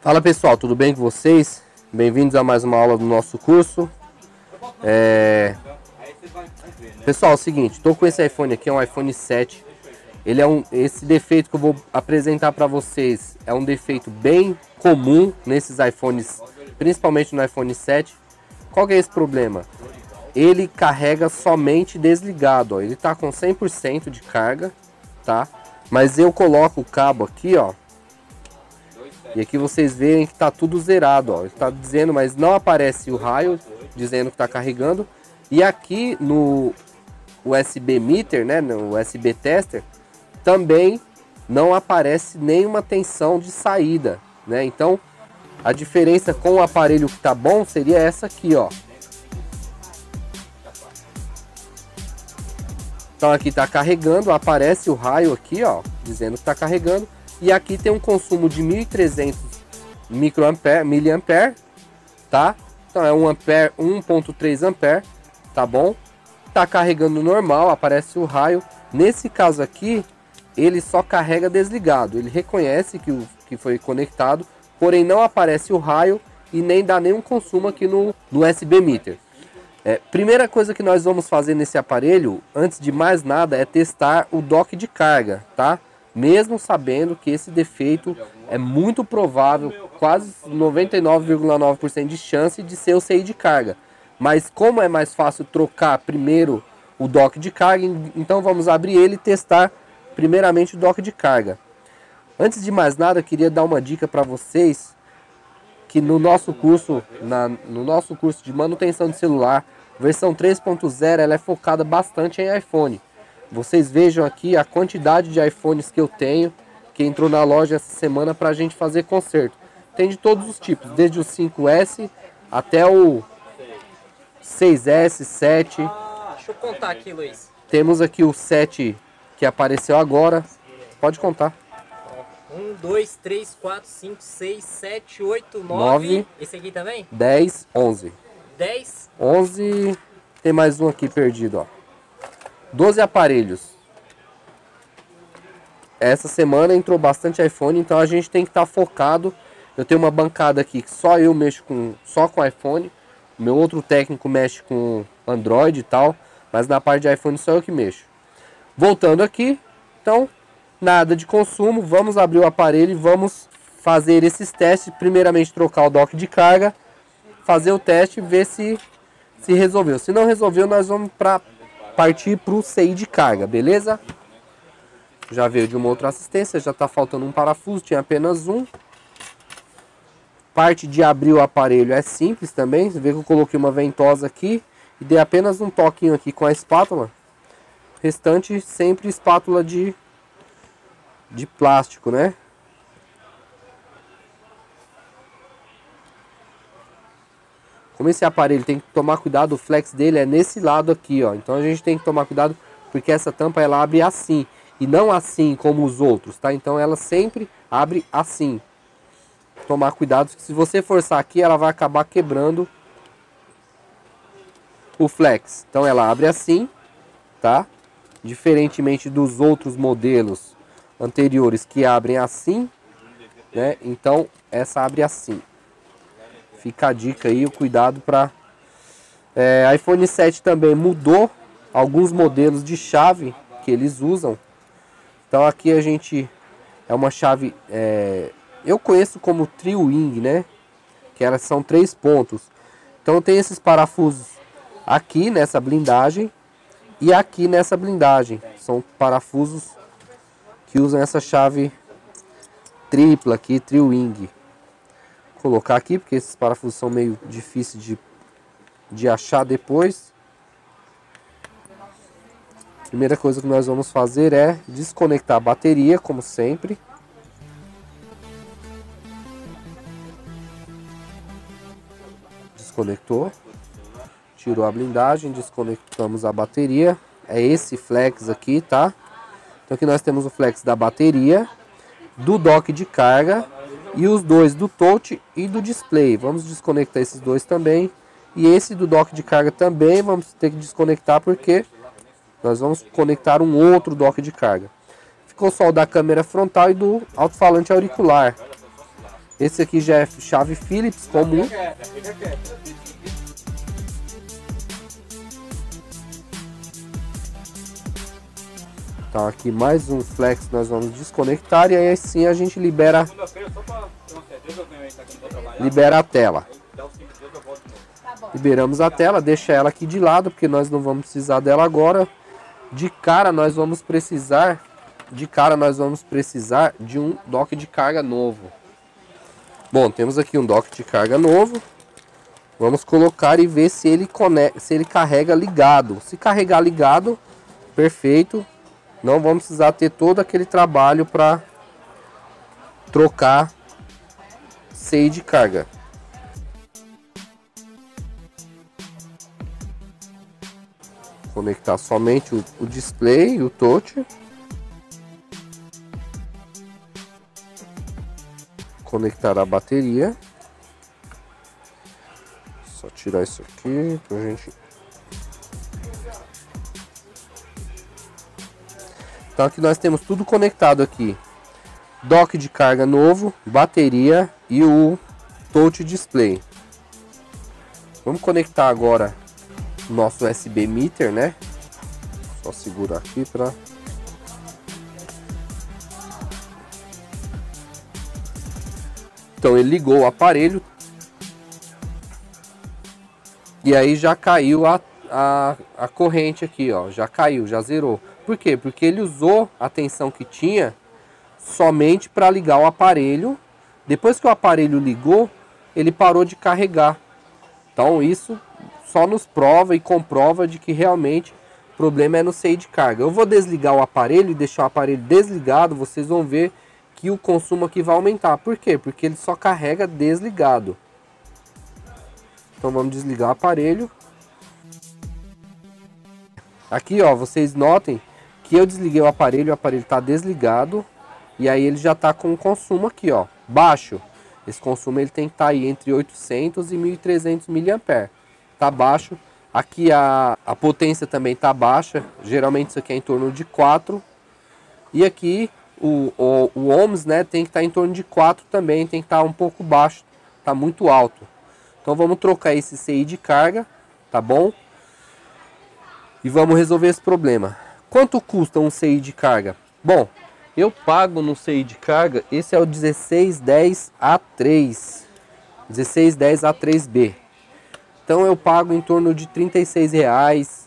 Fala pessoal, tudo bem com vocês? Bem-vindos a mais uma aula do nosso curso. Pessoal, é o seguinte, estou com esse iPhone aqui, é um iPhone 7. Esse defeito que eu vou apresentar para vocês é um defeito bem comum nesses iPhones, principalmente no iPhone 7. Qual que é esse problema? Ele carrega somente desligado, ó. Ele está com 100% de carga, tá? Mas eu coloco o cabo aqui, ó. E aqui vocês veem que está tudo zerado, ó. Ele está dizendo, mas não aparece o raio dizendo que está carregando. E aqui no USB Meter, né, no USB Tester, também não aparece nenhuma tensão de saída, né? Então, a diferença com o aparelho que tá bom seria essa aqui, ó. Então aqui está carregando, aparece o raio aqui, ó, dizendo que está carregando. E aqui tem um consumo de 1.300 miliampere, tá? Então é 1 ampere, 1.3 ampere, tá bom? Tá carregando normal, aparece o raio. Nesse caso aqui, ele só carrega desligado. Ele reconhece que foi conectado, porém não aparece o raio e nem dá nenhum consumo aqui no USB Meter. Primeira coisa que nós vamos fazer nesse aparelho, antes de mais nada, é testar o dock de carga, tá? Mesmo sabendo que esse defeito é muito provável, quase 99,9% de chance de ser o CI de carga. Mas como é mais fácil trocar primeiro o dock de carga, então vamos abrir ele e testar primeiramente o dock de carga. Antes de mais nada, eu queria dar uma dica para vocês que no nosso curso de manutenção de celular, versão 3.0, ela é focada bastante em iPhone. Vocês vejam aqui a quantidade de iPhones que eu tenho, que entrou na loja essa semana para a gente fazer conserto. Tem de todos os tipos, desde o 5S até o 6S, 7. Deixa eu contar aqui, Luiz. Temos aqui o 7 que apareceu agora. Pode contar. 1, 2, 3, 4, 5, 6, 7, 8, 9. 9. Esse aqui também? 10, 11. 10. 11. Tem mais um aqui perdido, ó. 12 aparelhos. Essa semana entrou bastante iPhone, então a gente tem que estar focado. Eu tenho uma bancada aqui que só eu mexo só com iPhone. O meu outro técnico mexe com Android e tal, mas na parte de iPhone só eu que mexo. Voltando aqui, então, nada de consumo. Vamos abrir o aparelho e vamos fazer esses testes. Primeiramente trocar o dock de carga, fazer o teste e ver se resolveu. Se não resolveu, nós vamos partir para o CI de carga, beleza? Já veio de uma outra assistência, já está faltando um parafuso, tinha apenas um. Parte de abrir o aparelho é simples também. Você vê que eu coloquei uma ventosa aqui e dei apenas um toquinho aqui com a espátula. O restante sempre espátula de plástico, né? Como esse aparelho tem que tomar cuidado, o flex dele é nesse lado aqui, ó. Então a gente tem que tomar cuidado porque essa tampa ela abre assim e não assim como os outros, tá? Então ela sempre abre assim. Tomar cuidado, que se você forçar aqui, ela vai acabar quebrando o flex. Então ela abre assim, tá? Diferentemente dos outros modelos anteriores que abrem assim, né? Então essa abre assim. Fica a dica aí, o cuidado para... iPhone 7 também mudou alguns modelos de chave que eles usam. Então aqui a gente... É uma chave... eu conheço como Trio Wing, né? Que elas são 3 pontos. Então tem esses parafusos aqui nessa blindagem e aqui nessa blindagem. São parafusos que usam essa chave tripla aqui, Trio Wing. Vou colocar aqui porque esses parafusos são meio difíceis de achar depois. Primeira coisa que nós vamos fazer é desconectar a bateria, como sempre. Desconectou, tirou a blindagem, desconectamos a bateria. É esse flex aqui, tá? Então aqui nós temos o flex da bateria, do dock de carga e os dois do touch e do display. Vamos desconectar esses dois também. E esse do dock de carga também vamos ter que desconectar porque nós vamos conectar um outro dock de carga. Ficou só o da câmera frontal e do alto-falante auricular. Esse aqui já é chave Phillips comum. Então aqui mais um flex nós vamos desconectar e aí assim a gente libera a tela. Liberamos a tela, deixa ela aqui de lado porque nós não vamos precisar dela agora. De cara nós vamos precisar de um dock de carga novo. Bom, temos aqui um dock de carga novo. Vamos colocar e ver se ele carrega ligado. Se carregar ligado, perfeito. Não vamos precisar ter todo aquele trabalho para trocar CI de carga. Conectar somente o display e o touch. Conectar a bateria. Só tirar isso aqui pra gente. Então aqui nós temos tudo conectado aqui. Dock de carga novo, bateria e o touch display. Vamos conectar agora o nosso USB meter, né? Só segurar aqui para Então ele ligou o aparelho e aí já caiu a corrente aqui, ó, já caiu, já zerou. Por quê? Porque ele usou a tensão que tinha somente para ligar o aparelho. Depois que o aparelho ligou, ele parou de carregar. Então isso só nos prova e comprova de que realmente o problema é no CI de carga. Eu vou desligar o aparelho e deixar o aparelho desligado, vocês vão ver que o consumo aqui vai aumentar. Por quê? Porque ele só carrega desligado. Então vamos desligar o aparelho. Aqui, ó, vocês notem que eu desliguei o aparelho está desligado. E aí ele já está com o consumo aqui, ó, baixo. Esse consumo ele tem que estar aí entre 800 e 1300 mAh. Tá baixo. Aqui a potência também está baixa. Geralmente isso aqui é em torno de 4. E aqui o ohms, né, tem que estar em torno de 4 também. Tem que estar um pouco baixo. Tá muito alto. Então vamos trocar esse CI de carga, tá bom? E vamos resolver esse problema. Quanto custa um CI de carga? Bom, eu pago no CI de carga, esse é o 1610A3. 1610A3B. Então eu pago em torno de R$36,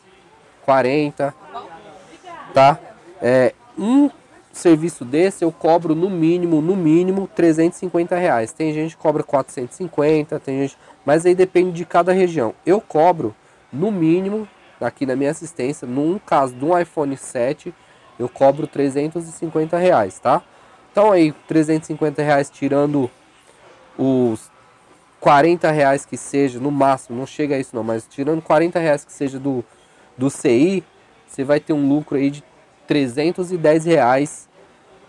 40, tá? Um serviço desse eu cobro no mínimo R$350. Tem gente que cobra 450, tem gente, mas aí depende de cada região. Eu cobro no mínimo, aqui na minha assistência, num caso de um iPhone 7, eu cobro R$350, tá? Então aí R$350 tirando os R$40 que seja, no máximo, não chega a isso não, mas tirando R$40 que seja do CI, você vai ter um lucro aí de R$310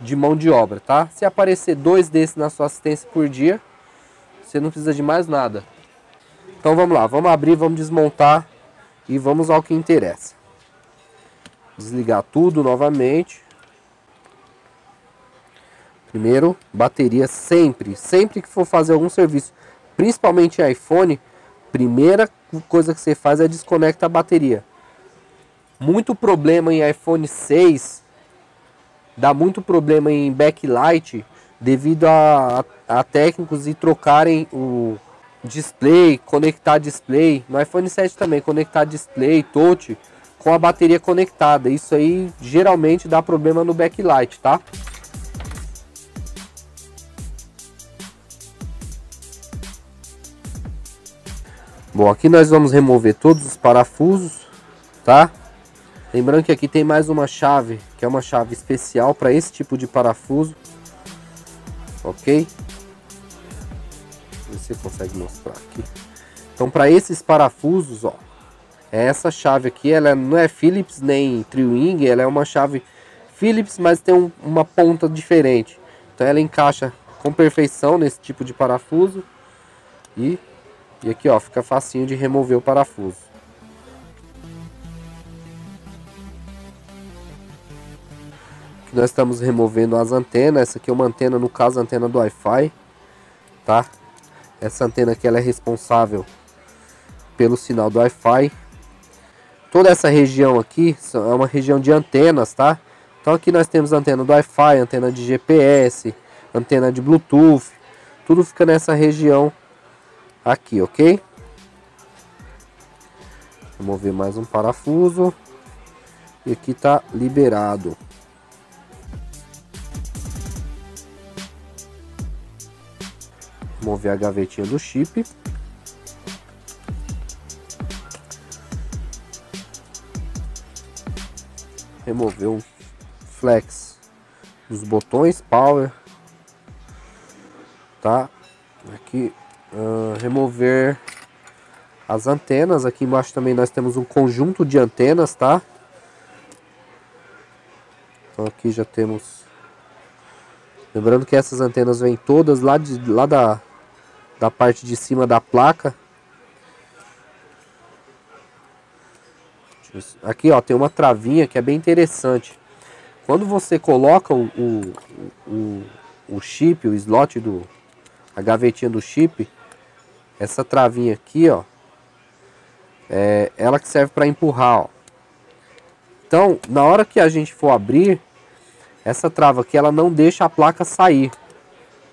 de mão de obra, tá? Se aparecer 2 desses na sua assistência por dia, você não precisa de mais nada. Então vamos lá, vamos abrir, vamos desmontar e vamos ao que interessa. Desligar tudo novamente. Primeiro, bateria sempre que for fazer algum serviço, principalmente em iPhone, primeira coisa que você faz é desconectar a bateria. Muito problema em iPhone 6, dá muito problema em backlight devido a técnicos e trocarem o display, conectar display, no iPhone 7 também, conectar display, touch com a bateria conectada. Isso aí geralmente dá problema no backlight, tá? Bom, aqui nós vamos remover todos os parafusos, tá? Lembrando que aqui tem mais uma chave, que é uma chave especial para esse tipo de parafuso, ok? Você consegue mostrar aqui. Então, para esses parafusos, ó, essa chave aqui, ela não é Phillips nem Tri-Wing, ela é uma chave Phillips, mas tem uma ponta diferente. Então, ela encaixa com perfeição nesse tipo de parafuso e aqui, ó, fica facinho de remover o parafuso. Aqui nós estamos removendo as antenas. Essa aqui é uma antena, no caso, a antena do Wi-Fi. tá? Essa antena aqui ela é responsável pelo sinal do Wi-Fi. Toda essa região aqui é uma região de antenas, tá? Então aqui nós temos antena do Wi-Fi, antena de GPS, antena de Bluetooth. Tudo fica nessa região aqui, ok? Remover mais um parafuso. E aqui tá liberado. Remover a gavetinha do chip. Remover um flex dos botões power, tá? Aqui remover as antenas. Aqui embaixo também nós temos um conjunto de antenas, tá? Então aqui já temos, lembrando que essas antenas vêm todas lá da parte de cima da placa. Aqui ó, tem uma travinha que é bem interessante. Quando você coloca o chip, o slot a gavetinha do chip, essa travinha aqui ó, é ela que serve para empurrar, ó. Então na hora que a gente for abrir essa trava aqui, ela não deixa a placa sair.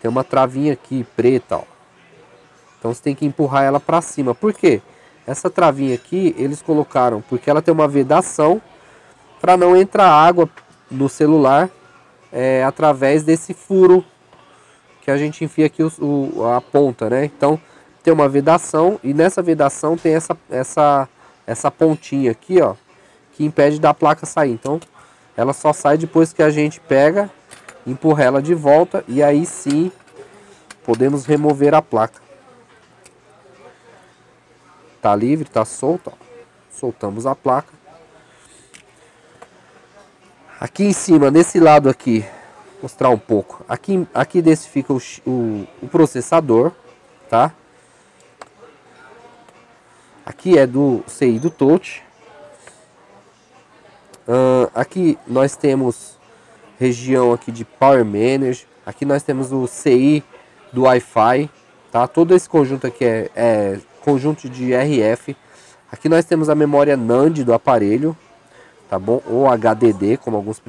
Tem uma travinha aqui preta, ó. Então você tem que empurrar ela para cima. Por quê? Essa travinha aqui eles colocaram porque ela tem uma vedação para não entrar água no celular através desse furo que a gente enfia aqui a ponta, né? Então tem uma vedação e nessa vedação tem essa pontinha aqui, ó, que impede da placa sair. Então ela só sai depois que a gente pega, empurra ela de volta e aí sim podemos remover a placa. Tá livre, tá solto, ó. Soltamos a placa. Aqui em cima, nesse lado aqui, vou mostrar um pouco. Aqui desse fica o processador, tá? Aqui é do CI do touch. Aqui nós temos região aqui de Power Manager. Aqui nós temos o CI do Wi-Fi, tá? Todo esse conjunto aqui é conjunto de RF. Aqui nós temos a memória NAND do aparelho, tá bom? Ou HDD, como alguns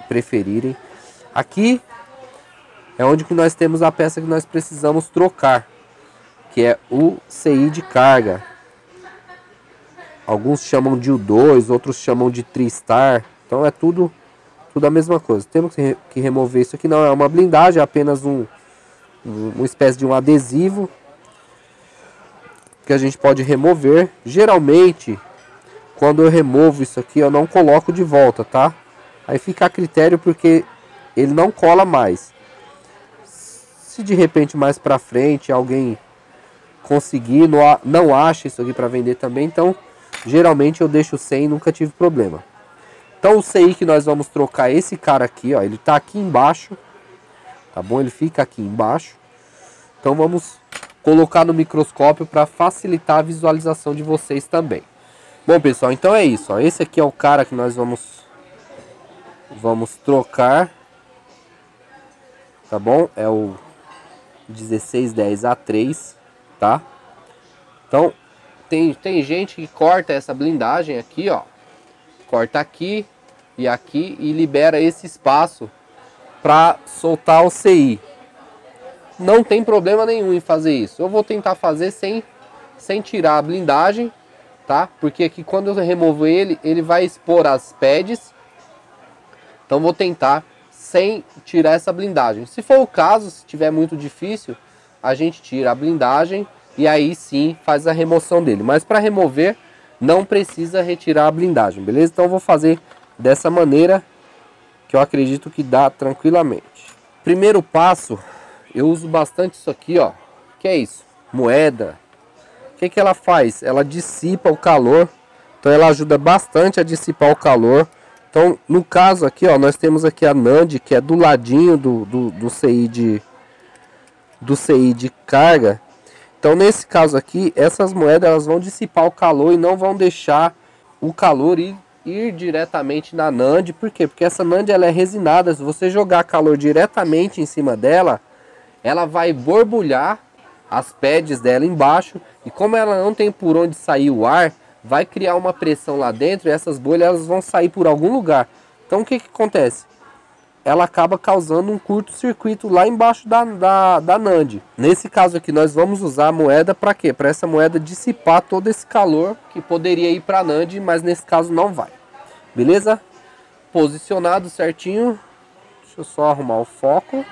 preferirem. Aqui é onde que nós temos a peça que nós precisamos trocar, que é o CI de carga. Alguns chamam de U2, outros chamam de TriStar. Então é tudo a mesma coisa. Temos que remover isso aqui. Não é uma blindagem, é apenas uma espécie de um adesivo que a gente pode remover. Geralmente, quando eu removo isso aqui, eu não coloco de volta, tá? Aí fica a critério porque ele não cola mais. Se de repente mais pra frente alguém conseguir, não acha isso aqui para vender também, então geralmente eu deixo sem, nunca tive problema. Então o CI que nós vamos trocar, esse cara aqui, ó, ele tá aqui embaixo, tá bom? Ele fica aqui embaixo. Então vamos colocar no microscópio para facilitar a visualização de vocês também. Bom pessoal, então é isso, ó. Esse aqui é o cara que nós vamos trocar, tá bom? É o 1610A3, tá? Então tem gente que corta essa blindagem aqui, ó, corta aqui e libera esse espaço para soltar o CI. Não tem problema nenhum em fazer isso. Eu vou tentar fazer sem tirar a blindagem, tá? Porque aqui quando eu removo ele vai expor as pads. Então vou tentar sem tirar essa blindagem. Se for o caso, se tiver muito difícil, a gente tira a blindagem e aí sim faz a remoção dele. Mas para remover não precisa retirar a blindagem, beleza? Então eu vou fazer dessa maneira que eu acredito que dá tranquilamente. Primeiro passo, eu uso bastante isso aqui, ó. Que é isso? Moeda. O que ela faz? Ela dissipa o calor. Então ela ajuda bastante a dissipar o calor. Então no caso aqui, ó, nós temos aqui a NAND, que é do ladinho do CI de carga. Então nesse caso aqui, essas moedas elas vão dissipar o calor e não vão deixar o calor ir diretamente na NAND. Por quê? Porque essa NAND ela é resinada. Se você jogar calor diretamente em cima dela, ela vai borbulhar as pads dela embaixo, e como ela não tem por onde sair o ar, vai criar uma pressão lá dentro, e essas bolhas elas vão sair por algum lugar. Então o que acontece? Ela acaba causando um curto-circuito lá embaixo da NAND. Nesse caso aqui nós vamos usar a moeda para quê? Para essa moeda dissipar todo esse calor que poderia ir para a NAND, mas nesse caso não vai. Beleza? Posicionado certinho. Deixa eu só arrumar o foco.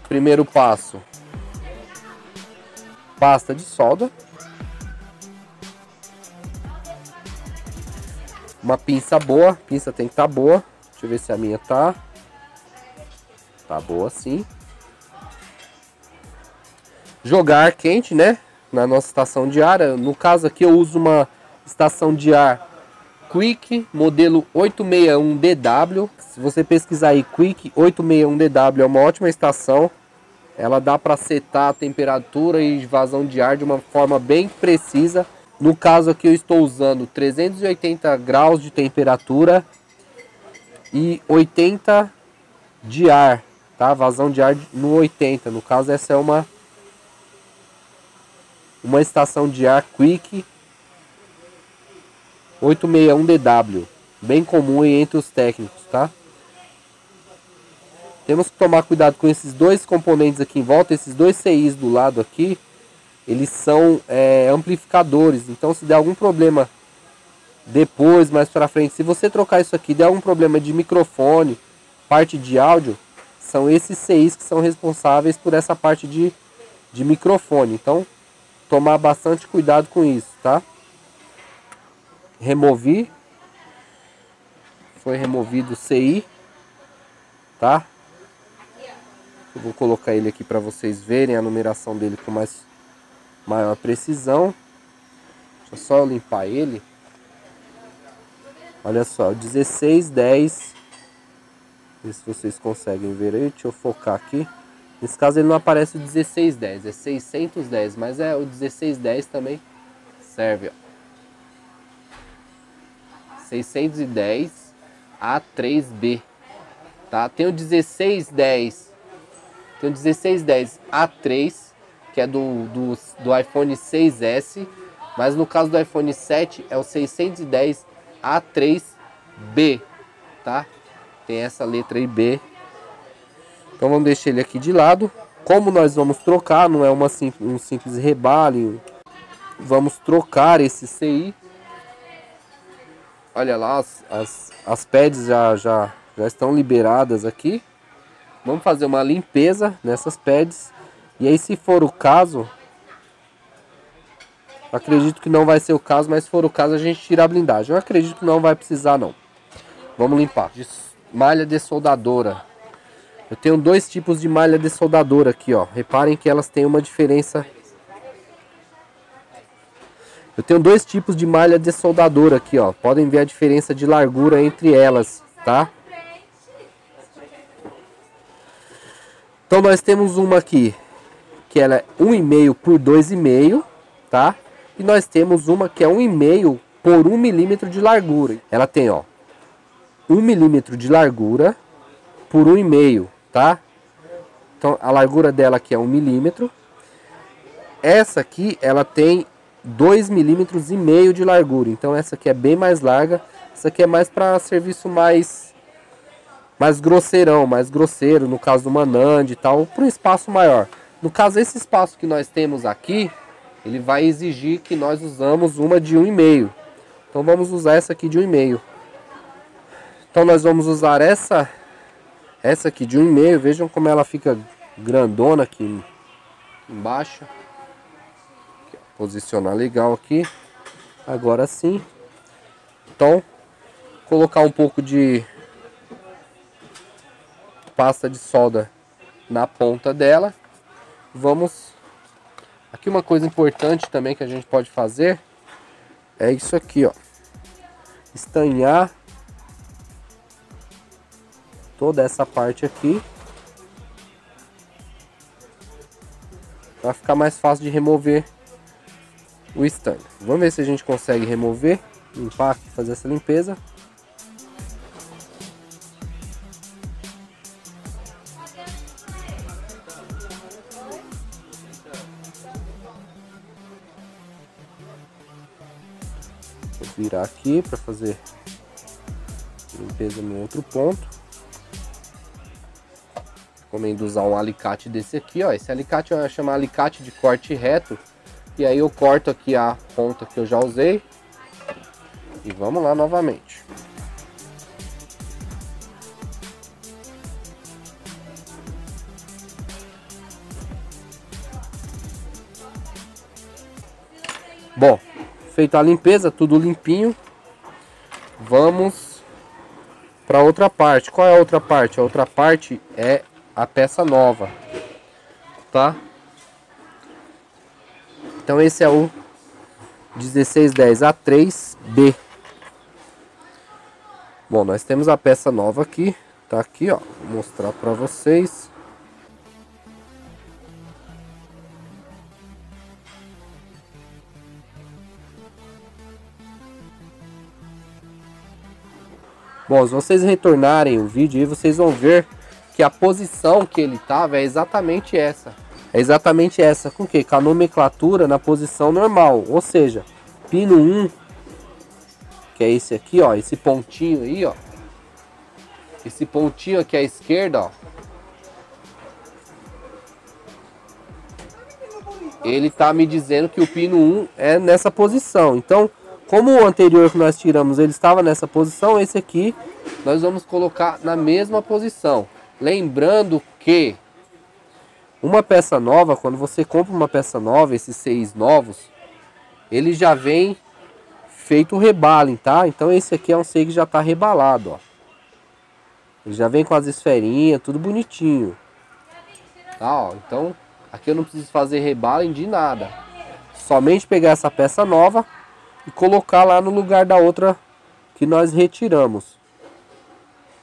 Primeiro passo. Pasta de solda. Uma pinça boa. A pinça tem que estar boa. Deixa eu ver se a minha tá. Tá boa sim. Jogar ar quente, né? Na nossa estação de ar. No caso aqui eu uso uma estação de ar Quick, modelo 861DW. Se você pesquisar aí Quick 861DW, é uma ótima estação. Ela dá para setar a temperatura e vazão de ar de uma forma bem precisa. No caso aqui eu estou usando 380 graus de temperatura e 80 de ar, tá? Vazão de ar no 80. No caso essa é uma estação de ar Quick 861DW, bem comum entre os técnicos, tá? Temos que tomar cuidado com esses dois componentes aqui em volta, esses dois CIs do lado aqui, eles são amplificadores, então se der algum problema depois, mais pra frente, se você trocar isso aqui, der algum problema de microfone, parte de áudio, são esses CIs que são responsáveis por essa parte de microfone, então tomar bastante cuidado com isso, tá? Removi, foi removido o CI, tá? Eu vou colocar ele aqui para vocês verem a numeração dele com maior precisão. Deixa só eu limpar ele. Olha só, 1610. Ver se vocês conseguem ver aí. Deixa eu focar aqui. Nesse caso ele não aparece o 1610, é 610, mas o 1610 também serve, ó. 610 A3B, tá? Tem o 1610, tem o 1610 A3, que é do iPhone 6S, mas no caso do iPhone 7 é o 610 A3B, tá? Tem essa letra aí B. Então vamos deixar ele aqui de lado. Como nós vamos trocar, não é um simples rebale, vamos trocar esse CI. Olha lá, as pads já estão liberadas aqui. Vamos fazer uma limpeza nessas pads. E aí, se for o caso, acredito que não vai ser o caso, mas se for o caso a gente tira a blindagem. Eu acredito que não vai precisar não. Vamos limpar. Malha dessoldadora. Eu tenho dois tipos de malha dessoldadora aqui, ó. Reparem que elas têm uma diferença. Eu tenho dois tipos de malha dessoldadora aqui, ó. Podem ver a diferença de largura entre elas, tá? Então nós temos uma aqui que ela é 1,5 por 2,5, tá? E nós temos uma que é 1,5 por 1 milímetro de largura. Ela tem, ó, 1 milímetro de largura por 1,5, tá? Então a largura dela aqui é 1 milímetro. Essa aqui ela tem 2,5 milímetros de largura. Então essa aqui é bem mais larga. Essa aqui é mais para serviço mais grosseirão, mais grosseiro, no caso do NAND e tal, para um espaço maior. No caso, esse espaço que nós temos aqui, ele vai exigir que nós usamos uma de 1,5. Então vamos usar essa aqui de 1,5. Então nós vamos usar essa aqui de 1,5. Vejam como ela fica grandona aqui embaixo. Posicionar legal aqui. Agora sim. Então, colocar um pouco de pasta de solda na ponta dela. Vamos. Aqui uma coisa importante também que a gente pode fazer é isso aqui, ó. Estanhar toda essa parte aqui para ficar mais fácil de remover o estanho. Vamos ver se a gente consegue remover, limpar aqui, fazer essa limpeza. Vou virar aqui para fazer limpeza no outro ponto. Recomendo usar um alicate desse aqui, ó. Esse alicate chama alicate de corte reto. E aí eu corto aqui a ponta que eu já usei. E vamos lá novamente. Bom, feita a limpeza, tudo limpinho. Vamos para outra parte. Qual é a outra parte? A outra parte é a peça nova, tá? Então esse é o 1610 A3B. Bom, nós temos a peça nova aqui, tá aqui, ó. Vou mostrar para vocês. Bom, se vocês retornarem o vídeo aí, vocês vão ver que a posição que ele tava é exatamente essa. É exatamente essa. Com o quê? Com a nomenclatura na posição normal. Ou seja, pino 1, que é esse aqui, ó. Esse pontinho aí, ó. Esse pontinho aqui à esquerda, ó. Ele tá me dizendo que o pino 1 é nessa posição. Então, como o anterior que nós tiramos, ele estava nessa posição, esse aqui nós vamos colocar na mesma posição. Lembrando que uma peça nova, quando você compra uma peça nova, esses 6 novos, ele já vem feito o rebalem, tá? Então esse aqui é um CI que já está rebalado, ó. Ele já vem com as esferinhas, tudo bonitinho. Tá, ó. Então aqui eu não preciso fazer rebalem de nada. Somente pegar essa peça nova e colocar lá no lugar da outra que nós retiramos.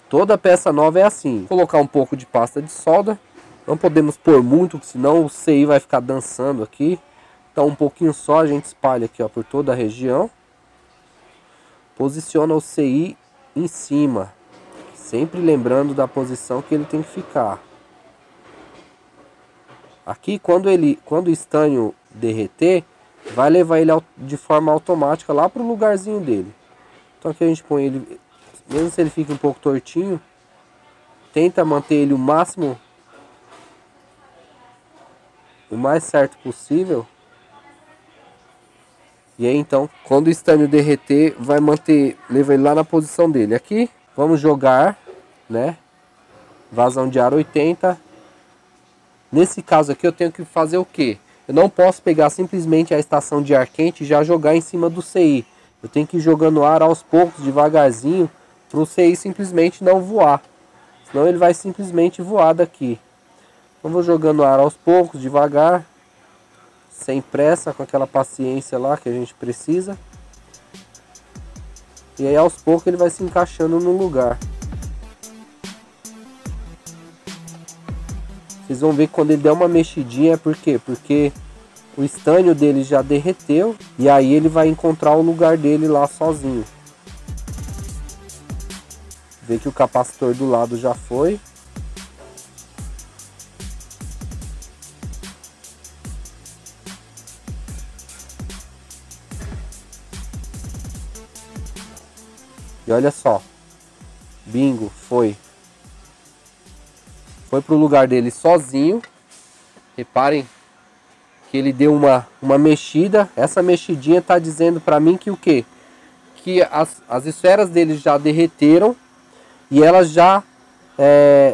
Toda peça nova é assim. Vou colocar um pouco de pasta de solda. Não podemos pôr muito, senão o CI vai ficar dançando aqui. Então um pouquinho só a gente espalha aqui, ó, por toda a região. Posiciona o CI em cima. Sempre lembrando da posição que ele tem que ficar. Aqui quando o estanho derreter, vai levar ele de forma automática lá para o lugarzinho dele. Então aqui a gente põe ele, mesmo se ele fica um pouco tortinho, tenta manter ele o máximo, o mais certo possível. E aí então, quando o estanho derreter, vai manter, leva ele lá na posição dele. Aqui vamos jogar, né? Vazão de ar 80. Nesse caso aqui eu tenho que fazer o quê? Eu não posso pegar simplesmente a estação de ar quente e já jogar em cima do CI. Eu tenho que ir jogando ar aos poucos, devagarzinho, para o CI simplesmente não voar. Senão ele vai simplesmente voar daqui. Então vou jogando ar aos poucos, devagar, sem pressa, com aquela paciência lá que a gente precisa. E aí aos poucos ele vai se encaixando no lugar. Vocês vão ver que quando ele der uma mexidinha, por quê? Porque o estânio dele já derreteu e aí ele vai encontrar o lugar dele lá sozinho. Vê que o capacitor do lado já foi. E olha só. Bingo, foi. Foi pro lugar dele sozinho. Reparem que ele deu uma mexida. Essa mexidinha tá dizendo para mim que o quê? Que as esferas dele já derreteram e elas já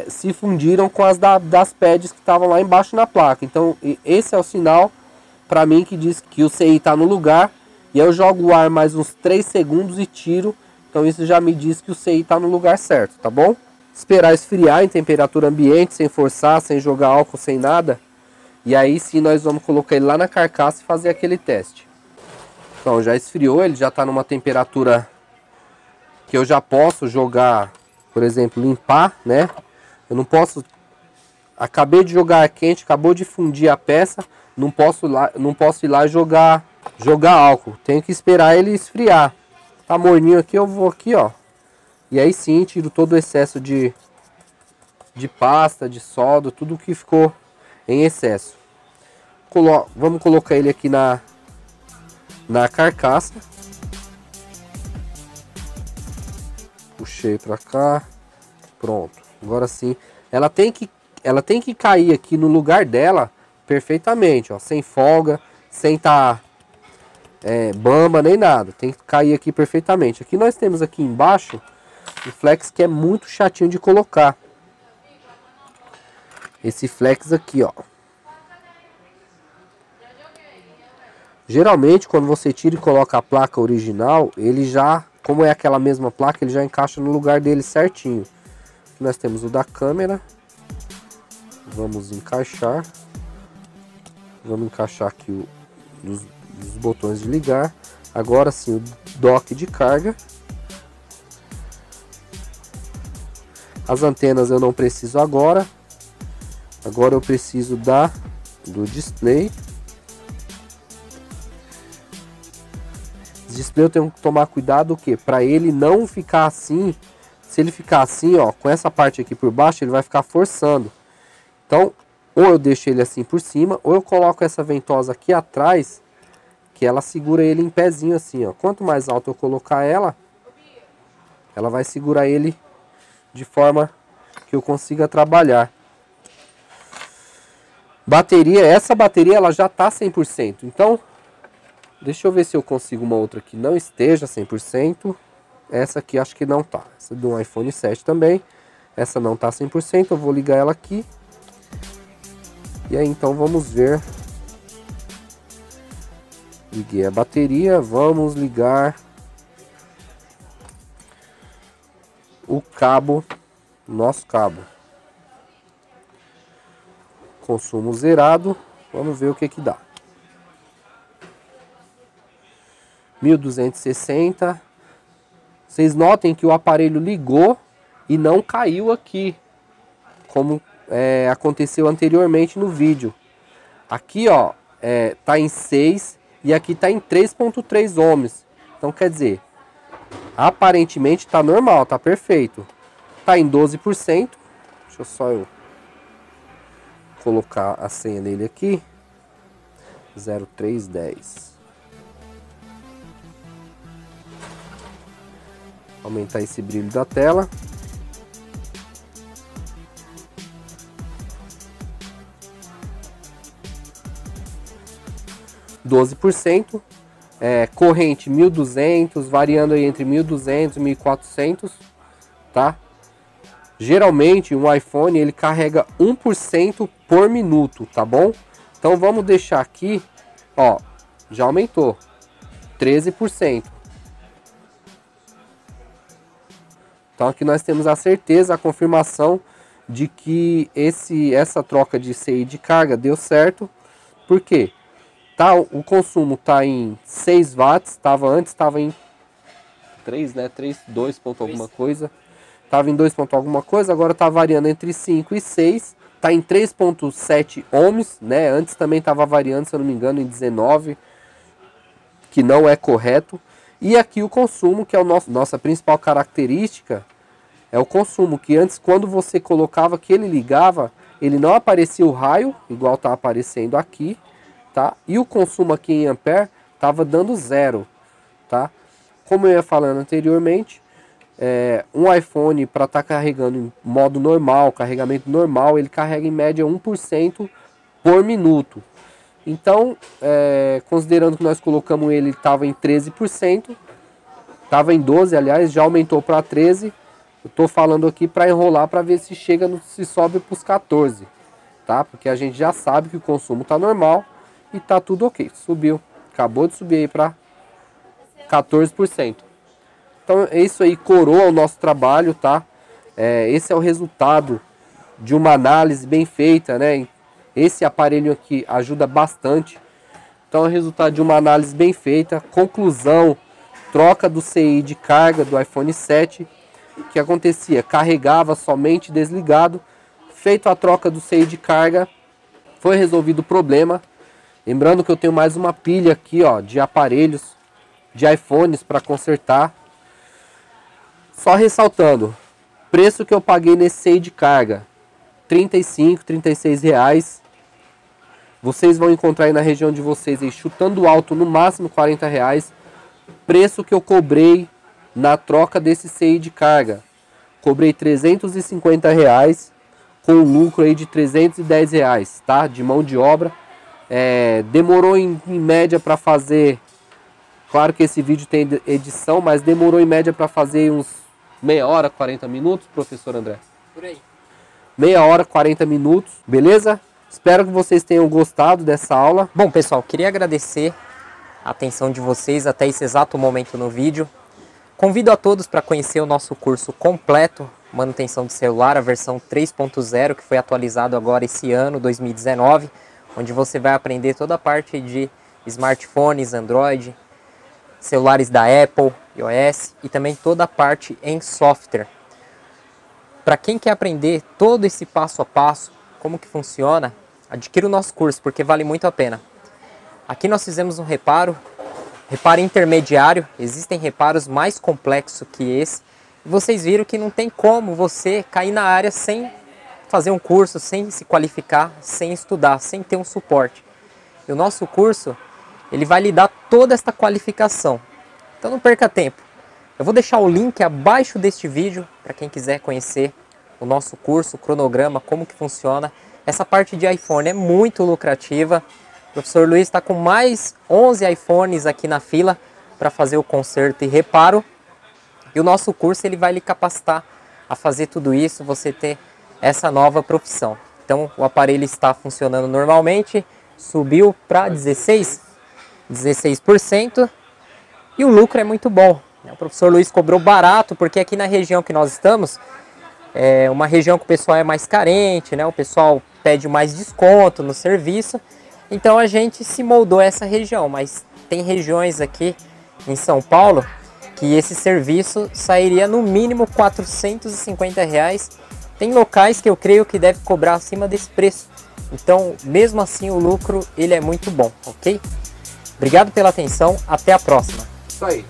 se fundiram com as das pads que estavam lá embaixo na placa. Então esse é o sinal para mim que diz que o CI tá no lugar. E eu jogo o ar mais uns 3 segundos e tiro. Então isso já me diz que o CI tá no lugar certo, tá bom? Esperar esfriar em temperatura ambiente, sem forçar, sem jogar álcool, sem nada. E aí sim nós vamos colocar ele lá na carcaça e fazer aquele teste. Então já esfriou, ele já está numa temperatura que eu já posso jogar, por exemplo, limpar, né? Eu não posso... Acabei de jogar ar quente, acabou de fundir a peça, não posso ir lá jogar álcool. Tenho que esperar ele esfriar. Tá morninho aqui, eu vou aqui, ó. E aí sim, tiro todo o excesso de pasta, de solda, tudo que ficou em excesso. Vamos colocar ele aqui na carcaça. puxei pra cá. Pronto. Agora sim. Ela tem que cair aqui no lugar dela perfeitamente, ó. Sem folga, sem tá bamba nem nada. Tem que cair aqui perfeitamente. Aqui nós temos aqui embaixo o flex que é muito chatinho de colocar. Esse flex aqui, ó. Geralmente, quando você tira e coloca a placa original, ele já, como é aquela mesma placa, ele já encaixa no lugar dele certinho. Aqui nós temos o da câmera. Vamos encaixar. Vamos encaixar aqui os botões de ligar. Agora sim, o dock de carga. As antenas eu não preciso agora. Agora eu preciso do display. Esse display eu tenho que tomar cuidado o quê? Para ele não ficar assim. Se ele ficar assim, ó, com essa parte aqui por baixo, ele vai ficar forçando. Então, ou eu deixo ele assim por cima, ou eu coloco essa ventosa aqui atrás, que ela segura ele em pezinho assim, ó. Quanto mais alto eu colocar ela vai segurar ele de forma que eu consiga trabalhar. Bateria, essa bateria ela já tá 100%. Então, deixa eu ver se eu consigo uma outra que não esteja 100%. Essa aqui acho que não tá. Essa do iPhone 7 também. Essa não tá 100%. Eu vou ligar ela aqui. E aí então vamos ver. Liguei a bateria. Vamos ligar o cabo. Nosso cabo. Consumo zerado. Vamos ver o que dá. 1260. Vocês notem que o aparelho ligou e não caiu aqui, como aconteceu anteriormente no vídeo. Aqui, ó, tá em 6 e aqui tá em 3.3 ohms. Então quer dizer, aparentemente tá normal, tá perfeito. Tá em 12%. Deixa eu só colocar a senha dele aqui. 0310. Aumentar esse brilho da tela. Corrente 1200, variando aí entre 1200 e 1400, tá? Geralmente um iPhone ele carrega 1% por minuto, tá bom? Então vamos deixar aqui, ó, já aumentou 13%. Então aqui nós temos a certeza, a confirmação de que essa troca de CI de carga deu certo. Por quê? Tá, o consumo está em 6 watts, antes estava em 3, né? 2 ponto alguma coisa. Estava em 2 ponto alguma coisa, agora está variando entre 5 e 6. Está em 3.7 ohms, né? Antes também estava variando, se eu não me engano, em 19, que não é correto. E aqui o consumo, que é nossa principal característica, é o consumo, que antes quando você colocava que ele ligava, ele não aparecia o raio, igual está aparecendo aqui, tá? E o consumo aqui em ampere estava dando 0, tá? Como eu ia falando anteriormente, um iPhone para estar carregando em modo normal, carregamento normal, ele carrega em média 1% por minuto. Então, considerando que nós colocamos ele estava em 13%, estava em 12%, aliás, já aumentou para 13%. Eu estou falando aqui para enrolar para ver se se sobe para os 14%, tá? Porque a gente já sabe que o consumo está normal e está tudo ok. Subiu, acabou de subir aí para 14%. Então, isso aí coroa o nosso trabalho, tá? Esse é o resultado de uma análise bem feita, né? Esse aparelho aqui ajuda bastante. Então é o resultado de uma análise bem feita. Conclusão, troca do CI de carga do iPhone 7. O que acontecia? Carregava somente desligado. Feito a troca do CI de carga, foi resolvido o problema. Lembrando que eu tenho mais uma pilha aqui, ó, de aparelhos, de iPhones para consertar. Só ressaltando, preço que eu paguei nesse CI de carga, R$35, R$36. Vocês vão encontrar aí na região de vocês, aí, chutando alto, no máximo R$40. Preço que eu cobrei na troca desse CI de carga, Cobrei R$350 com lucro aí de R$310, tá? De mão de obra. Demorou em média para fazer. Claro que esse vídeo tem edição, mas demorou em média para fazer uns meia hora, 40 minutos, professor André? Por aí. Meia hora, 40 minutos, beleza? Espero que vocês tenham gostado dessa aula. Bom, pessoal, queria agradecer a atenção de vocês até esse exato momento no vídeo. Convido a todos para conhecer o nosso curso completo, manutenção de celular, a versão 3.0, que foi atualizado agora esse ano, 2019, onde você vai aprender toda a parte de smartphones, Android, celulares da Apple, iOS e também toda a parte em software. Para quem quer aprender todo esse passo a passo, como que funciona, adquira o nosso curso, porque vale muito a pena. Aqui nós fizemos um reparo intermediário, existem reparos mais complexos que esse. E vocês viram que não tem como você cair na área sem fazer um curso, sem se qualificar, sem estudar, sem ter um suporte. E o nosso curso, ele vai lhe dar toda esta qualificação. Então não perca tempo. Eu vou deixar o link abaixo deste vídeo para quem quiser conhecer o nosso curso, o cronograma, como que funciona. Essa parte de iPhone é muito lucrativa. O professor Luiz está com mais 11 iPhones aqui na fila para fazer o conserto e reparo. E o nosso curso ele vai lhe capacitar a fazer tudo isso, você ter essa nova profissão. Então o aparelho está funcionando normalmente, subiu para 16%. E o lucro é muito bom. O professor Luiz cobrou barato, porque aqui na região que nós estamos, é uma região que o pessoal é mais carente, né? O pessoal pede mais desconto no serviço. Então a gente se moldou a essa região, mas tem regiões aqui em São Paulo que esse serviço sairia no mínimo R$450. Tem locais que eu creio que deve cobrar acima desse preço. Então, mesmo assim, o lucro ele é muito bom, ok? Obrigado pela atenção, até a próxima. Isso aí.